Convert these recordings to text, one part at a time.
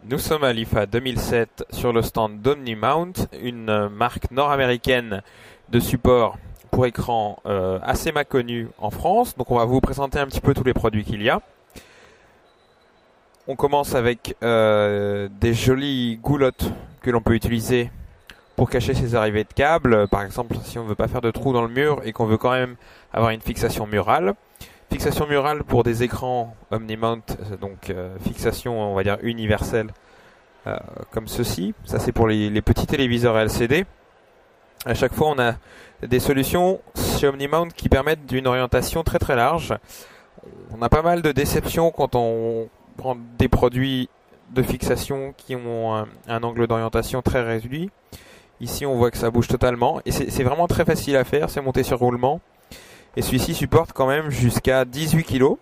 Nous sommes à l'IFA 2007 sur le stand d'Omnimount, une marque nord-américaine de support pour écran assez méconnue en France. Donc on va vous présenter un petit peu tous les produits qu'il y a. On commence avec des jolies goulottes que l'on peut utiliser pour cacher ses arrivées de câbles. Par exemple, si on ne veut pas faire de trou dans le mur et qu'on veut quand même avoir une fixation murale. Fixation murale pour des écrans Omnimount, donc fixation on va dire universelle comme ceci. Ça c'est pour les petits téléviseurs LCD. À chaque fois on a des solutions chez Omnimount qui permettent d'une orientation très très large. On a pas mal de déceptions quand on prend des produits de fixation qui ont un angle d'orientation très réduit. Ici on voit que ça bouge totalement et c'est vraiment très facile à faire, c'est monté sur roulement. Et celui-ci supporte quand même jusqu'à 18 kg.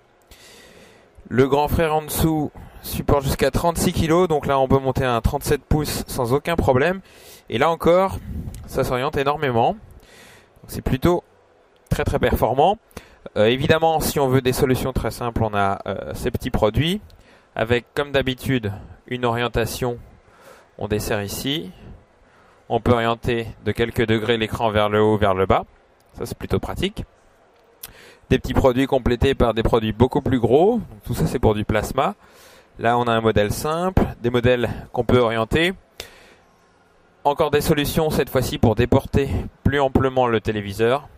Le grand frère en dessous supporte jusqu'à 36 kg. Donc là, on peut monter à un 37 pouces sans aucun problème. Et là encore, ça s'oriente énormément. C'est plutôt très très performant. Évidemment, si on veut des solutions très simples, on a ces petits produits. Avec, comme d'habitude, une orientation. On dessert ici. On peut orienter de quelques degrés l'écran vers le haut, vers le bas. Ça, c'est plutôt pratique. Des petits produits complétés par des produits beaucoup plus gros. Donc, tout ça c'est pour du plasma. Là on a un modèle simple, des modèles qu'on peut orienter. Encore des solutions cette fois-ci pour déporter plus amplement le téléviseur.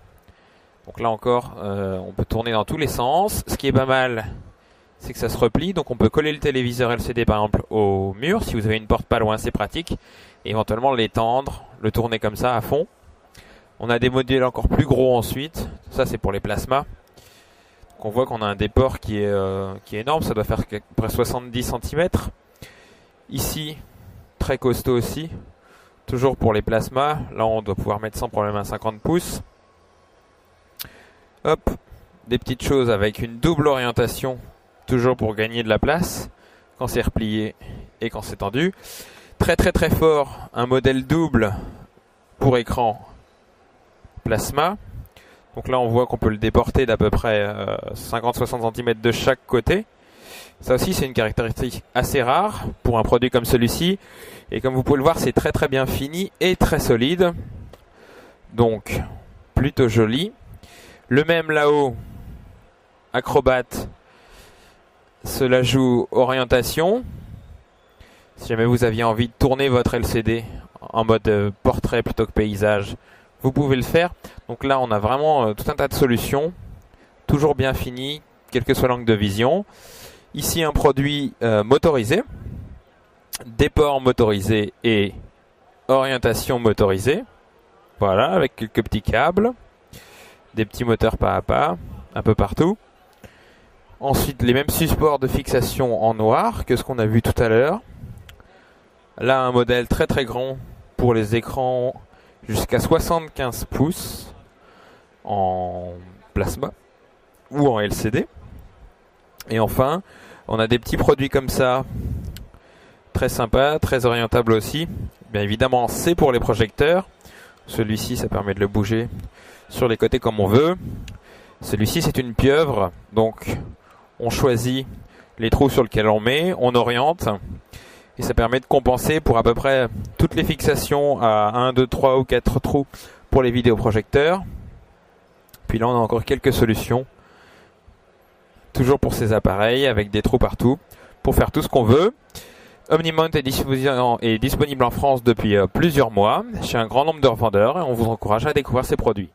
Donc là encore on peut tourner dans tous les sens. Ce qui est pas mal c'est que ça se replie. Donc on peut coller le téléviseur LCD par exemple au mur. Si vous avez une porte pas loin c'est pratique. Et éventuellement l'étendre, le tourner comme ça à fond. On a des modèles encore plus gros ensuite. Ça c'est pour les plasmas. On voit qu'on a un déport qui est énorme, ça doit faire à peu près 70 cm. Ici, très costaud aussi, toujours pour les plasmas. Là, on doit pouvoir mettre sans problème un 50 pouces. Hop, des petites choses avec une double orientation, toujours pour gagner de la place, quand c'est replié et quand c'est tendu. Très très très fort, un modèle double pour écran plasma. Donc là on voit qu'on peut le déporter d'à peu près 50-60 cm de chaque côté. Ça aussi c'est une caractéristique assez rare pour un produit comme celui-ci. Et comme vous pouvez le voir c'est très très bien fini et très solide. Donc plutôt joli. Le même là-haut, Acrobat, cela joue orientation. Si jamais vous aviez envie de tourner votre LCD en mode portrait plutôt que paysage, vous pouvez le faire. Donc là, on a vraiment tout un tas de solutions. Toujours bien fini, quel que soit l'angle de vision. Ici, un produit motorisé. Déport motorisé et orientation motorisée. Voilà, avec quelques petits câbles. Des petits moteurs pas à pas, un peu partout. Ensuite, les mêmes supports de fixation en noir que ce qu'on a vu tout à l'heure. Là, un modèle très très grand pour les écrans jusqu'à 75 pouces en plasma ou en LCD. Et enfin, on a des petits produits comme ça, très sympa, très orientable aussi. Bien évidemment, c'est pour les projecteurs. Celui-ci, ça permet de le bouger sur les côtés comme on veut. Celui-ci, c'est une pieuvre. Donc, on choisit les trous sur lesquels on met, on oriente. Et ça permet de compenser pour à peu près toutes les fixations à 1, 2, 3 ou 4 trous pour les vidéoprojecteurs. Puis là, on a encore quelques solutions. Toujours pour ces appareils avec des trous partout pour faire tout ce qu'on veut. Omnimount est disponible en France depuis plusieurs mois chez un grand nombre de revendeurs et on vous encourage à découvrir ces produits.